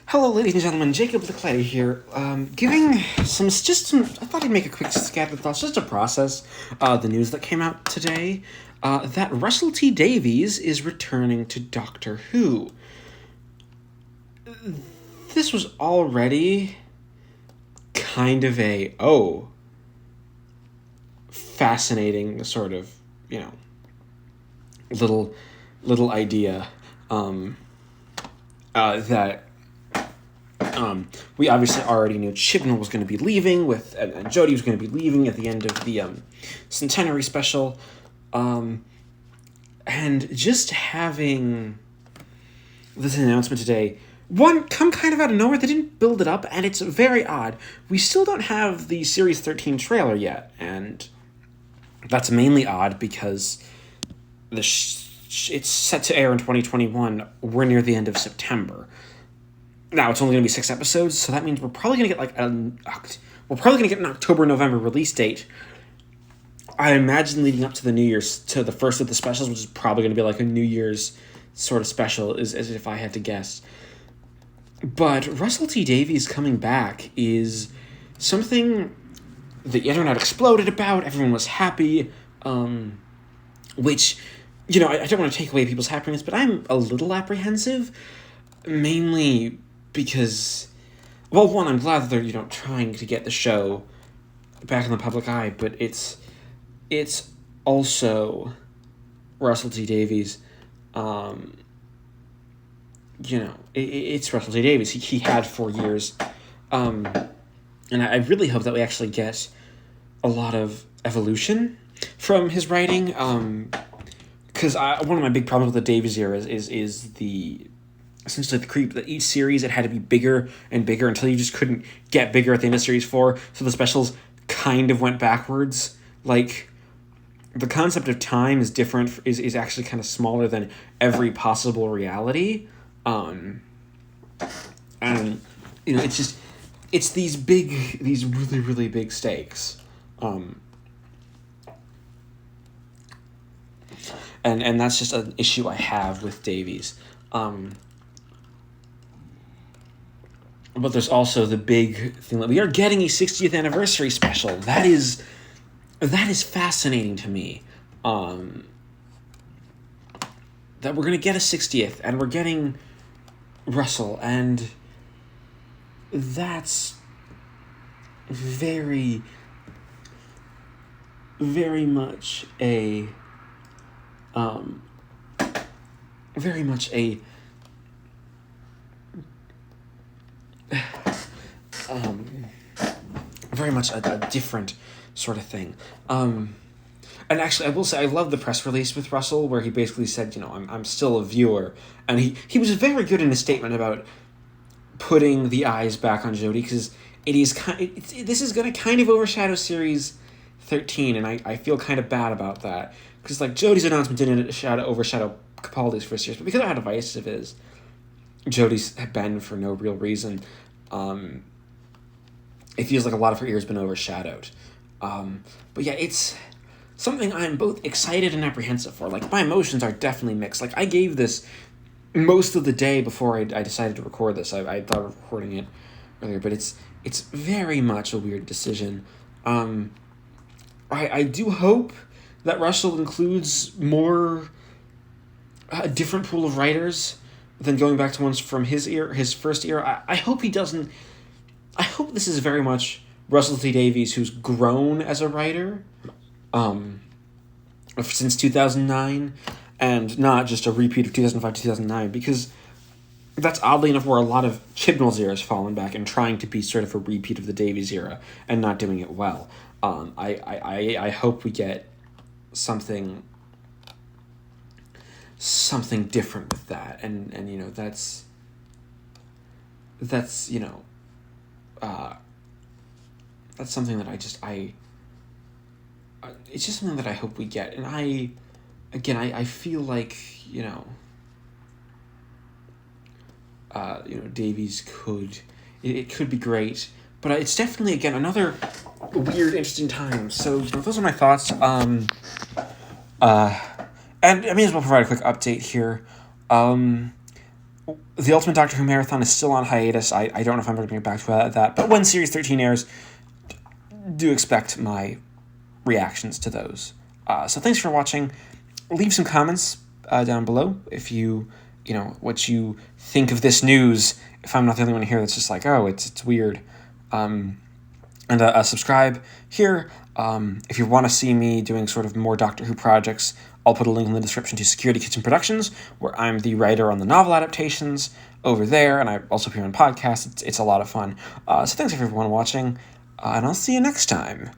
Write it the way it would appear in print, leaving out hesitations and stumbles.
Hello, ladies and gentlemen. Jacob the Clay here. Giving some. I thought I'd make a quick scattered thoughts just to process the news that came out today. That Russell T Davies is returning to Doctor Who. This was already kind of a fascinating sort of little idea that. We obviously already knew Chibnall was going to be leaving, and Jodie was going to be leaving at the end of the centenary special, and just having this announcement today, come kind of out of nowhere. They didn't build it up, and it's very odd. We still don't have the Series 13 trailer yet, and that's mainly odd because it's set to air in 2021. We're near the end of September. Now, it's only going to be 6 episodes, so that means we're probably going to get an October-November release date. I imagine leading up to the New Year's, to the first of the specials, which is probably going to be like a New Year's sort of special, as if I had to guess. But Russell T Davies coming back is something the internet exploded about. Everyone was happy, which, I don't want to take away people's happiness, but I'm a little apprehensive, mainly because, well, one, I'm glad that they're, trying to get the show back in the public eye, but it's also Russell T Davies. It's Russell T Davies. He had 4 years. And I really hope that we actually get a lot of evolution from his writing. Because one of my big problems with the Davies era is essentially the creep that each series it had to be bigger and bigger until you just couldn't get bigger at the end of series 4. So the specials kind of went backwards. Like, the concept of time is different, is actually kind of smaller than every possible reality. And it's these really, really big stakes. And that's just an issue I have with Davies. But there's also the big thing that we are getting a 60th anniversary special. That is fascinating to me. That we're going to get a 60th, and we're getting Russell, and that's very, very much a very much a different sort of thing. And actually, I will say I love the press release with Russell, where he basically said, I'm still a viewer, and he was very good in his statement about putting the eyes back on Jodie, because this is going to kind of overshadow Series 13, and I feel kind of bad about that, because Jodie's announcement didn't overshadow Capaldi's first years, but because of how divisive it is, Jodie's been for no real reason. It feels like a lot of her year has been overshadowed. But yeah, it's something I'm both excited and apprehensive for. My emotions are definitely mixed. I gave this most of the day before I decided to record this. I thought of recording it earlier, but it's very much a weird decision. I do hope that Russell includes more a different pool of writers than going back to ones from his first era. I hope he doesn't. I hope this is very much Russell T Davies, who's grown as a writer since 2009, and not just a repeat of 2005-2009, because that's oddly enough where a lot of Chibnall's era has fallen back and trying to be sort of a repeat of the Davies era and not doing it well. I hope we get something different with that, and that's that's something that it's just something that I hope we get, and I feel like Davies could be great, but it's definitely again another weird, interesting time. So those are my thoughts. And I may as well provide a quick update here. The Ultimate Doctor Who Marathon is still on hiatus. I don't know if I'm going to get back to that, but when Series 13 airs, do expect my reactions to those. So thanks for watching. Leave some comments down below if you what you think of this news. If I'm not the only one here that's just like, oh, it's weird. And subscribe here. If you want to see me doing sort of more Doctor Who projects, I'll put a link in the description to Security Kitchen Productions, where I'm the writer on the novel adaptations over there, and I also appear on podcasts. It's a lot of fun. So thanks everyone watching, and I'll see you next time.